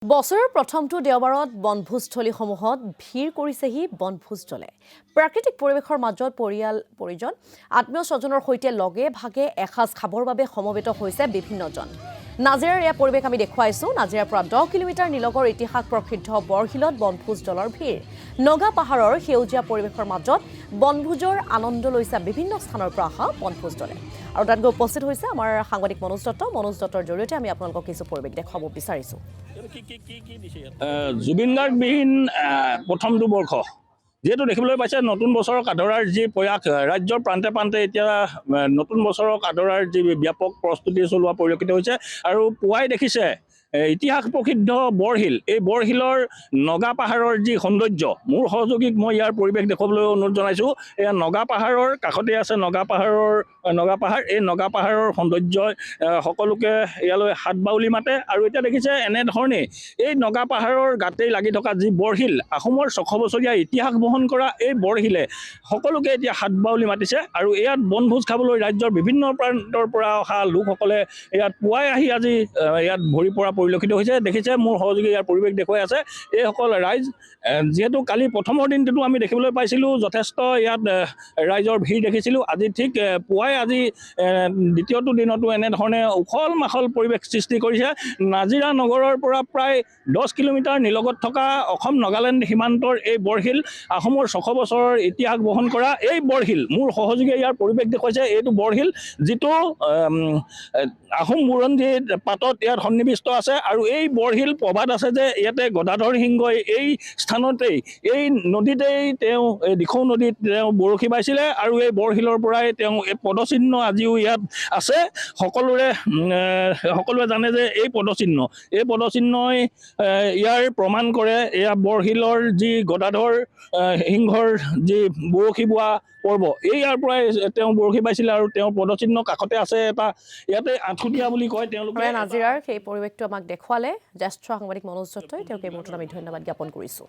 বছৰৰ প্ৰথমটো দেওবাৰত বনভোজস্থলীসমূহত ভিৰ কৰিছেহি বনভোজ দলে। প্ৰাকৃতিক পৰিৱেশৰ মাজত পৰিজন আত্মীয় স্বজনৰ সৈতে লগে ভাগে এসাঁজ খাবৰ বাবে সমবেত হৈছে বিভিন্নজন। নাজিৰাৰ এয়া পৰিৱেশ আমি দেখুৱাইছো। নাজিৰাৰ পৰা 10 কিলোমিটাৰ নিলগৰ ইতিহাস প্ৰসিদ্ধ বৰশিলত বনভোজ দলৰ ভিৰ। নগা পাহাৰৰ সেউজীয়া পৰিৱেশৰ মাজত বনভোজৰ আনন্দ লৈছে বিভিন্ন স্থানৰ পৰা অহা বনভোজ দলে। আৰু তাত গৈ উপস্থিত হৈছে আমাৰ সাংবাদিক মনোজ দত্তৰ জৰিয়তে আমি আপোনালোকক কিছু পৰিৱেশ দেখুৱাব বিচাৰিছো। জুবিন গাৰ্গবিহীন প্ৰথমটো বৰ্ষ যিহেতু দেখিবলৈ পাইছে নতুন বছৰক আদৰাৰ যি প্ৰয়াস ৰাজ্যৰ প্ৰান্তে প্ৰান্তে এতিয়া নতুন বছৰক আদৰাৰ যি ব্যাপক প্ৰস্তুতি চলোৱা পৰিলক্ষিত হৈছে। আৰু পুৱাই দেখিছে ইতিহাস প্ৰসিদ্ধ বৰশিল, এই বৰশিলৰ নগা পাহাৰৰ যি সৌন্দৰ্য, মোৰ সহযোগীক মই ইয়াৰ পৰিৱেশ দেখুৱাবলৈ অনুৰোধ জনাইছোঁ। এয়া নগা পাহাৰৰ কাষতে আছে নগা পাহাৰ। এই নগা পাহাৰৰ সৌন্দৰ্যই সকলোকে ইয়ালৈ হাত বাউলি মাতে। আৰু এতিয়া দেখিছে এনেধৰণেই এই নগা পাহাৰৰ গাতেই লাগি থকা যি বৰশিল, আহোমৰ 600 বছৰীয়া ইতিহাস বহন কৰা এই বৰশিলে সকলোকে এতিয়া হাত বাউলি মাতিছে। আৰু ইয়াত বনভোজ খাবলৈ ৰাজ্যৰ বিভিন্ন প্ৰান্তৰ পৰা অহা লোকসকলে ইয়াত পুৱাই আহি আজি ইয়াত ভৰি পৰা পৰিলক্ষিত হৈছে। দেখিছে মোৰ সহযোগী ইয়াৰ পৰিৱেশ দেখুৱাই আছে। এইসকল ৰাইজ যিহেতু কালি প্ৰথমৰ দিনটোতো আমি দেখিবলৈ পাইছিলোঁ যথেষ্ট ইয়াত ৰাইজৰ ভিৰ দেখিছিলোঁ। আজি ঠিক পুৱাই আজি দ্বিতীয়টো দিনতো এনেধৰণে উখল মাখল পৰিৱেশ সৃষ্টি কৰিছে। নাজিৰা নগৰৰ পৰা প্ৰায় 10 কিলোমিটাৰ নিলগত থকা অসম নাগালেণ্ড সীমান্তৰ এই বৰশিল, আহোমৰ 600 বছৰৰ ইতিহাস বহন কৰা এই বৰশিল, মোৰ সহযোগীয়ে ইয়াৰ পৰিৱেশ দেখুৱাইছে। এইটো বৰশিল যিটো আহোম বুৰঞ্জীৰ পাতত ইয়াত সন্নিৱিষ্ট আছে। আৰু এই বৰশিল প্ৰবাদ আছে যে ইয়াতে গদাধৰ সিংহই এই স্থানতেই, এই নদীতেই তেওঁ দিখৌ নদীত তেওঁ বৰশী বাইছিলে। আৰু এই বৰশিলৰ পৰাই তেওঁ এই পদচিহ্ন আজিও ইয়াত আছে। সকলোৱে জানে যে এই পদচিহ্নই ইয়াৰ প্ৰমাণ কৰে। এয়া বৰশিলৰ যি গদাধৰ সিংহৰ যি বৰশী বোৱা পৰ্ব, ইয়াৰ পৰাই তেওঁ বৰশী বাইছিলে। আৰু তেওঁৰ পদচিহ্ন কাষতে আছে এটা, ইয়াতে আঁঠুতীয়া বুলি কয় তেওঁলোকে। নাজিৰাৰ সেই পৰিৱেশটো আমাক দেখুৱালে জ্যেষ্ঠ সাংবাদিক মনোজ দত্তই। তেওঁক এই মুহূৰ্তত আমি ধন্যবাদ জ্ঞাপন কৰিছোঁ।